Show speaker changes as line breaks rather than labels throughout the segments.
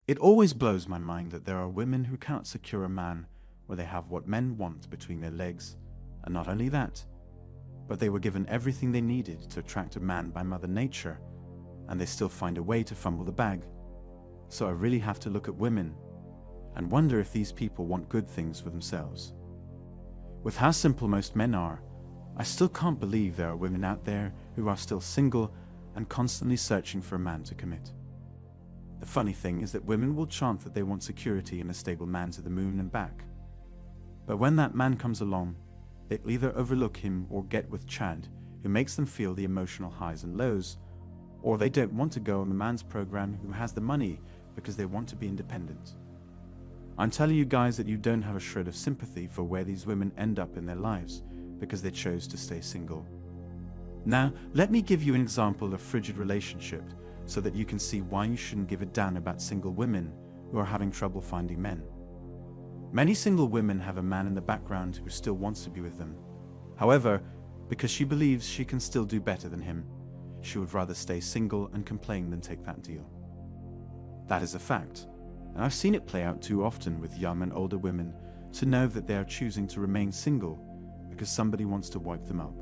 It always blows my mind that there are women who cannot secure a man where they have what men want between their legs, and not only that, but they were given everything they needed to attract a man by Mother Nature, and they still find a way to fumble the bag. So I really have to look at women and wonder if these people want good things for themselves. With how simple most men are, I still can't believe there are women out there who are still single and constantly searching for a man to commit. The funny thing is that women will chant that they want security and a stable man to the moon and back. But when that man comes along, they'll either overlook him or get with Chad, who makes them feel the emotional highs and lows, or they don't want to go on the man's program who has the money because they want to be independent. I'm telling you guys that you don't have a shred of sympathy for where these women end up in their lives because they chose to stay single. Now, let me give you an example of frigid relationship so that you can see why you shouldn't give a damn about single women who are having trouble finding men. Many single women have a man in the background who still wants to be with them. However, because she believes she can still do better than him, she would rather stay single and complain than take that deal. That is a fact, and I've seen it play out too often with young and older women to know that they are choosing to remain single because somebody wants to wipe them up.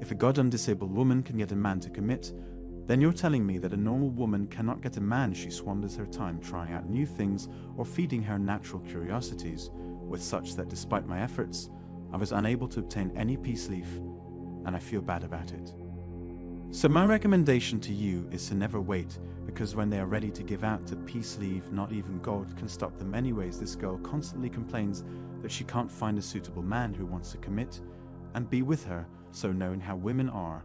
If a goddamn disabled woman can get a man to commit, then you're telling me that a normal woman cannot get a man she squanders her time trying out new things or feeding her natural curiosities, with such that despite my efforts, I was unable to obtain any peace leaf, and I feel bad about it. So my recommendation to you is to never wait, because when they are ready to give out to peace leave, not even God can stop them anyways. This girl constantly complains that she can't find a suitable man who wants to commit and be with her, so knowing how women are,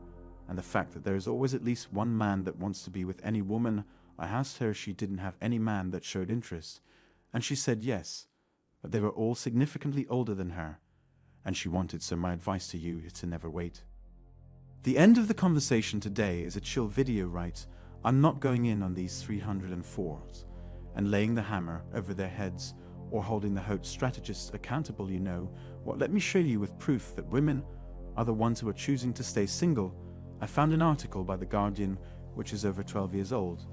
and the fact that there is always at least one man that wants to be with any woman, I asked her if she didn't have any man that showed interest, and she said yes, but they were all significantly older than her, and she wanted, so my advice to you is to never wait. The end of the conversation today is a chill video, right? I'm not going in on these 304s and laying the hammer over their heads or holding the hoax strategists accountable, you know what. Let me show you with proof that women are the ones who are choosing to stay single. I found an article by The Guardian which is over 12 years old.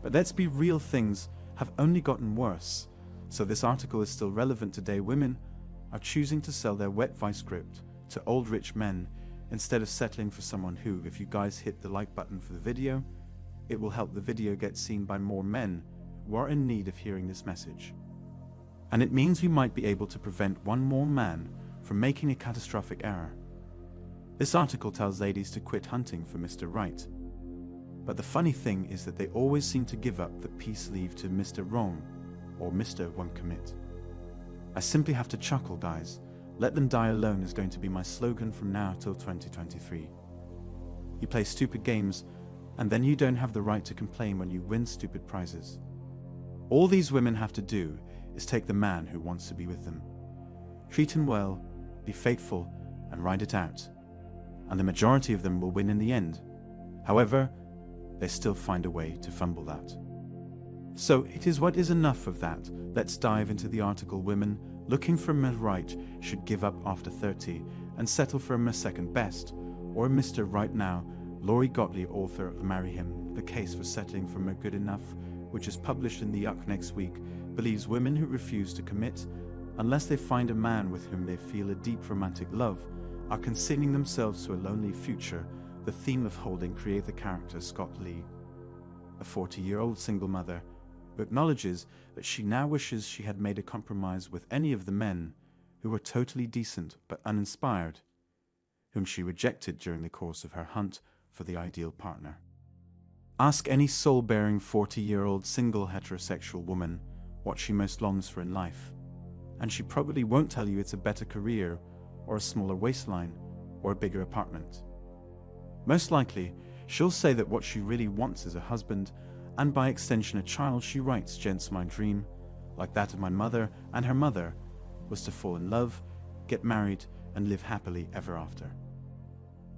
But let's be real, things have only gotten worse. So this article is still relevant today. Women are choosing to sell their wet vice grip to old rich men instead of settling for someone who, if you guys hit the like button for the video, it will help the video get seen by more men who are in need of hearing this message. And it means we might be able to prevent one more man from making a catastrophic error. This article tells ladies to quit hunting for Mr. Right. But the funny thing is that they always seem to give up the peace leave to Mr. Wrong or Mr. Won't Commit. I simply have to chuckle, guys. Let them die alone is going to be my slogan from now till 2023. You play stupid games, and then you don't have the right to complain when you win stupid prizes. All these women have to do is take the man who wants to be with them. Treat him well, be faithful, and ride it out. And the majority of them will win in the end. However, they still find a way to fumble that. So it is what is enough of that. Let's dive into the article. Women looking for a Mr. Right should give up after 30 and settle for a Mr. Second Best or a Mr. Right Now. Lori Gottlieb, author of Marry Him, The Case for Settling for Good Enough, which is published in the Yuck next week, believes women who refuse to commit unless they find a man with whom they feel a deep romantic love are consigning themselves to a lonely future. The theme of Holding created the character Scott Lee, a 40-year-old single mother who acknowledges that she now wishes she had made a compromise with any of the men who were totally decent but uninspired, whom she rejected during the course of her hunt for the ideal partner. Ask any soul-bearing 40-year-old single heterosexual woman what she most longs for in life, and she probably won't tell you it's a better career or a smaller waistline or a bigger apartment. Most likely, she'll say that what she really wants is a husband, and by extension a child. She writes, "Gents, my dream, like that of my mother and her mother, was to fall in love, get married, and live happily ever after."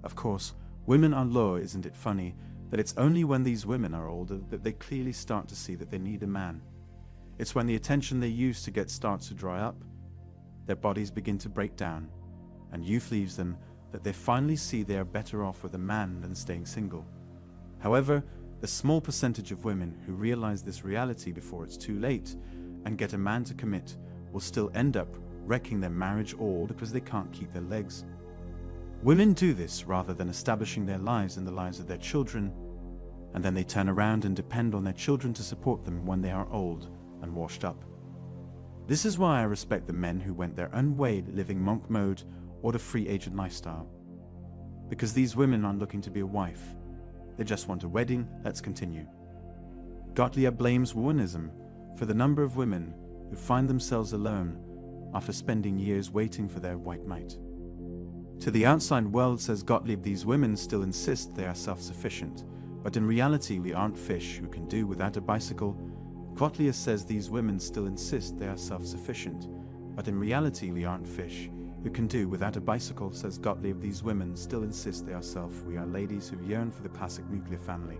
Of course, women are low. Isn't it funny that it's only when these women are older that they clearly start to see that they need a man? It's when the attention they used to get starts to dry up, their bodies begin to break down, and youth leaves them, that they finally see they are better off with a man than staying single. However, The small percentage of women who realize this reality before it's too late and get a man to commit will still end up wrecking their marriage all because they can't keep their legs. Women do this rather than establishing their lives and the lives of their children, and then they turn around and depend on their children to support them when they are old and washed up. This is why I respect the men who went their own way living monk mode or the free agent lifestyle. Because these women aren't looking to be a wife. They just want a wedding. Let's continue. Gottlieb blames womanism for the number of women who find themselves alone after spending years waiting for their white knight. To the outside world, says Gottlieb, these women still insist they are self-sufficient, but in reality we aren't fish who can do without a bicycle. Gottlieb says these women still insist they are self-sufficient, but in reality we aren't fish who can do without a bicycle, says Gottlieb. These women still insist they are self. We are ladies who yearn for the classic nuclear family.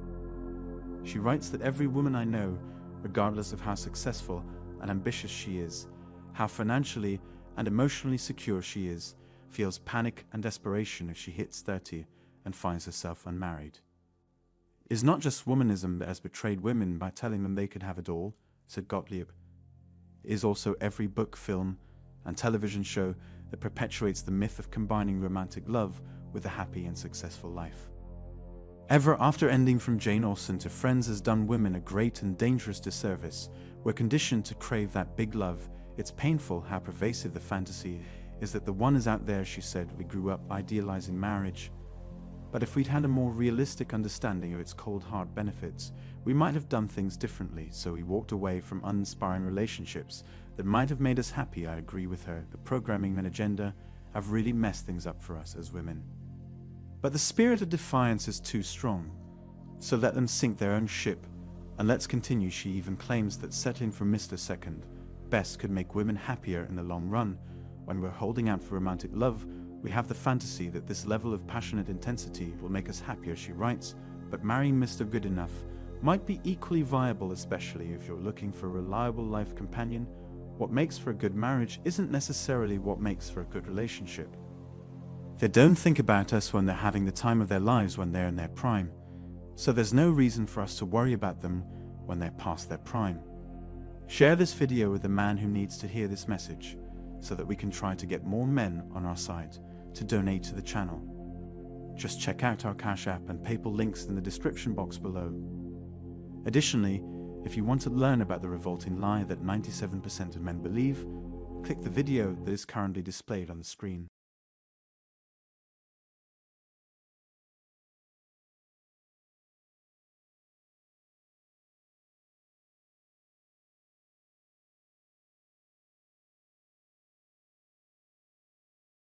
She writes that every woman I know, regardless of how successful and ambitious she is, how financially and emotionally secure she is, feels panic and desperation if she hits 30 and finds herself unmarried. It's not just womanism that has betrayed women by telling them they could have it all, said Gottlieb. It is also every book, film, and television show that perpetuates the myth of combining romantic love with a happy and successful life. Ever After ending from Jane Austen to Friends has done women a great and dangerous disservice. We're conditioned to crave that big love. It's painful how pervasive the fantasy is that the one is out there, she said. We grew up idealizing marriage. But if we'd had a more realistic understanding of its cold hard benefits, we might have done things differently. So we walked away from uninspiring relationships that might have made us happy. I agree with her. The programming and agenda have really messed things up for us as women. But the spirit of defiance is too strong. So let them sink their own ship. And let's continue. She even claims that settling for Mr. Second Best could make women happier in the long run. When we're holding out for romantic love, we have the fantasy that this level of passionate intensity will make us happier, she writes, but marrying Mr. Good Enough might be equally viable, especially if you're looking for a reliable life companion. What makes for a good marriage isn't necessarily what makes for a good relationship. They don't think about us when they're having the time of their lives when they're in their prime, so there's no reason for us to worry about them when they're past their prime. Share this video with the man who needs to hear this message, so that we can try to get more men on our side to donate to the channel. Just check out our Cash App and PayPal links in the description box below. Additionally, if you want to learn about the revolting lie that 97% of men believe, click the video that is currently displayed on the screen.